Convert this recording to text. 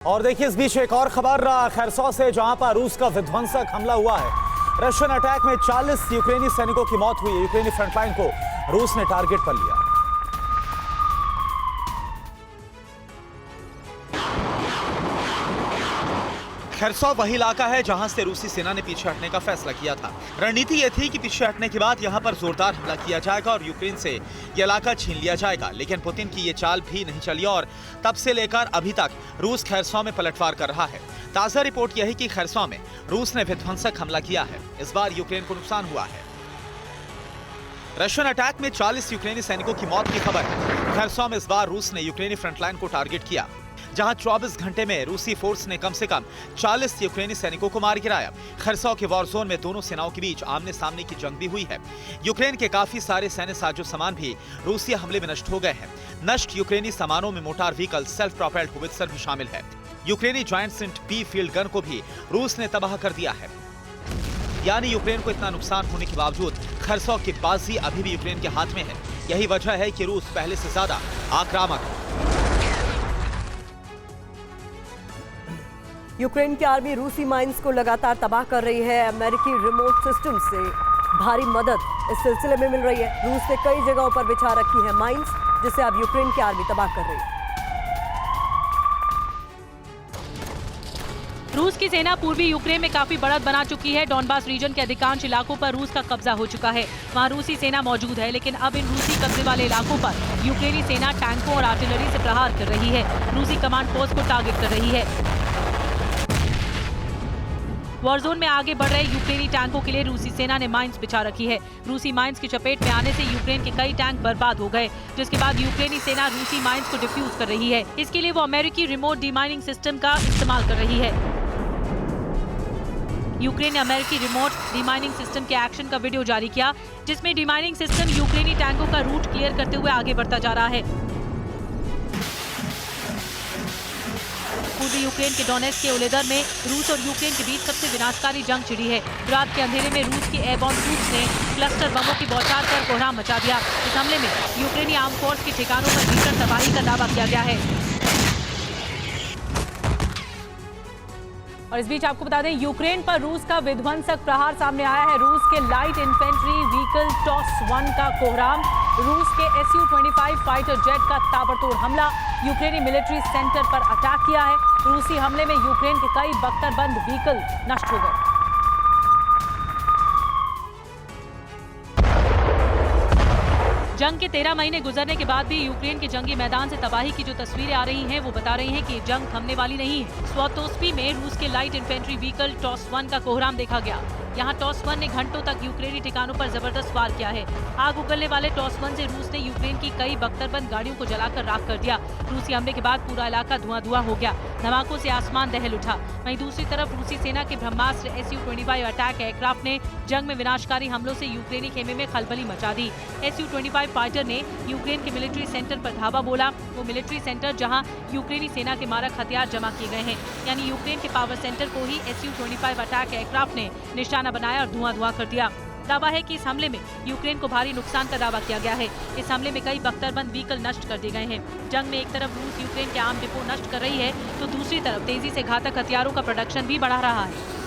और देखिए इस बीच एक और खबर खैरसौ से, जहां पर रूस का विध्वंसक हमला हुआ है। रशियन अटैक में 40 यूक्रेनी सैनिकों की मौत हुई है। यूक्रेनी फ्रंटलाइन को रूस ने टारगेट पर लिया। खैरसौ वही इलाका है जहां से रूसी सेना ने पीछे हटने का फैसला किया था। रणनीति यह थी कि पीछे हटने के बाद यहां पर जोरदार हमला किया जाएगा और यूक्रेन से यह इलाका छीन लिया जाएगा। लेकिन पुतिन की ये चाल भी नहीं चली और तब से लेकर अभी तक रूस खैरसौ में पलटवार कर रहा है। ताजा रिपोर्ट यही कि खैरसौ में रूस ने विध्वंसक हमला किया है। इस बार यूक्रेन को नुकसान हुआ है। रशियन अटैक में 40 यूक्रेनी सैनिकों की मौत की खबर है। खैरसौ में इस बार रूस ने यूक्रेनी फ्रंटलाइन को टारगेट किया, जहां 24 घंटे में रूसी फोर्स ने कम से कम 40 यूक्रेनी सैनिकों को मार गिराया। खैरसौ के वॉर जोन में दोनों सेनाओं के बीच आमने सामने की जंग भी हुई है। यूक्रेन के काफी सारे सैन्य साजो सामान भी रूसी हमले में नष्ट हो गए हैं। नष्ट यूक्रेनी सामानों में motor vehicle, self propelled howitzer भी शामिल है। यूक्रेनी जॉइंट सिंट बी फील्ड गन को भी रूस ने तबाह कर दिया है। यानी यूक्रेन को इतना नुकसान होने के बावजूद खैरसौ की बाजी अभी भी यूक्रेन के हाथ में है। यही वजह है कि रूस पहले से ज्यादा आक्रामक है। यूक्रेन की आर्मी रूसी माइंस को लगातार तबाह कर रही है। अमेरिकी रिमोट सिस्टम से भारी मदद इस सिलसिले में मिल रही है। रूस ने कई जगहों पर बिछा रखी है माइंस, जिसे अब यूक्रेन की आर्मी तबाह कर रही है। रूस की सेना पूर्वी यूक्रेन में काफी बढ़त बना चुकी है। डॉनबास रीजन के अधिकांश इलाकों पर रूस का कब्जा हो चुका है। वहां रूसी सेना मौजूद है, लेकिन अब इन रूसी कब्जे वाले इलाकों पर यूक्रेनी सेना टैंकों और आर्टिलरी से प्रहार कर रही है। रूसी कमांड पोस्ट को टारगेट कर रही है। वॉरजोन में आगे बढ़ रहे यूक्रेनी टैंकों के लिए रूसी सेना ने माइंस बिछा रखी है। रूसी माइंस की चपेट में आने से यूक्रेन के कई टैंक बर्बाद हो गए, जिसके बाद यूक्रेनी सेना रूसी माइंस को डिफ्यूज कर रही है। इसके लिए वो अमेरिकी रिमोट डिमाइनिंग सिस्टम का इस्तेमाल कर रही है। यूक्रेन ने अमेरिकी रिमोट डिमाइनिंग सिस्टम के एक्शन का वीडियो जारी किया, जिसमें डिमाइनिंग सिस्टम यूक्रेनी टैंकों का रूट क्लियर करते हुए आगे बढ़ता जा रहा है। पूर्वी यूक्रेन के डोनेट्स्क के उलेदर में रूस और यूक्रेन के बीच सबसे विनाशकारी जंग छिड़ी है। रात के अंधेरे में रूस की एयरबॉर्न ट्रूप्स ने क्लस्टर बमों की बौछार कर कोहराम मचा दिया। इस हमले में यूक्रेनी आर्म फोर्स के ठिकानों पर भीषण तबाही का दावा किया गया है। और इस बीच आपको बता दें, यूक्रेन पर रूस का विध्वंसक प्रहार सामने आया है। रूस के लाइट इन्फेंट्री व्हीकल टॉस-1 का कोहराम, रूस के Su-25 फाइटर जेट का ताबड़तोड़ हमला, यूक्रेनी मिलिट्री सेंटर पर अटैक किया है। रूसी हमले में यूक्रेन के कई बख्तरबंद व्हीकल नष्ट हो गए। जंग के 13 महीने गुजरने के बाद भी यूक्रेन के जंगी मैदान से तबाही की जो तस्वीरें आ रही हैं, वो बता रही हैं कि जंग थमने वाली नहीं है। स्वतोस्पी में रूस के लाइट इन्फेंट्री व्हीकल टॉस-1 का कोहराम देखा गया। यहाँ टॉस-1 ने घंटों तक यूक्रेनी ठिकानों पर जबरदस्त वार किया है। आग उगलने वाले टॉस-1 से रूस ने यूक्रेन की कई बख्तरबंद गाड़ियों को जलाकर राख कर दिया। रूसी हमले के बाद पूरा इलाका धुआं-धुआं हो गया। धमाकों से आसमान दहल उठा। वहीं दूसरी तरफ रूसी सेना के ब्रह्मास्त्र Su-25 अटैक एयरक्राफ्ट ने जंग में विनाशकारी हमलों से यूक्रेनी खेमे में खलबली मचा दी। Su-25 फाइटर ने यूक्रेन के मिलिट्री सेंटर पर धावा बोला। वो मिलिट्री सेंटर जहां यूक्रेनी सेना के मारक हथियार जमा किए गए हैं, यानी यूक्रेन के पावर सेंटर को ही Su-25 अटैक एयरक्राफ्ट ने निशाना बनाया और धुआं-धुआं कर दिया। दावा है कि इस हमले में यूक्रेन को भारी नुकसान का दावा किया गया है। इस हमले में कई बख्तरबंद व्हीकल नष्ट कर दिए गए हैं। जंग में एक तरफ रूस यूक्रेन के आर्म डिपो नष्ट कर रही है, तो दूसरी तरफ तेजी से घातक हथियारों का प्रोडक्शन भी बढ़ा रहा है।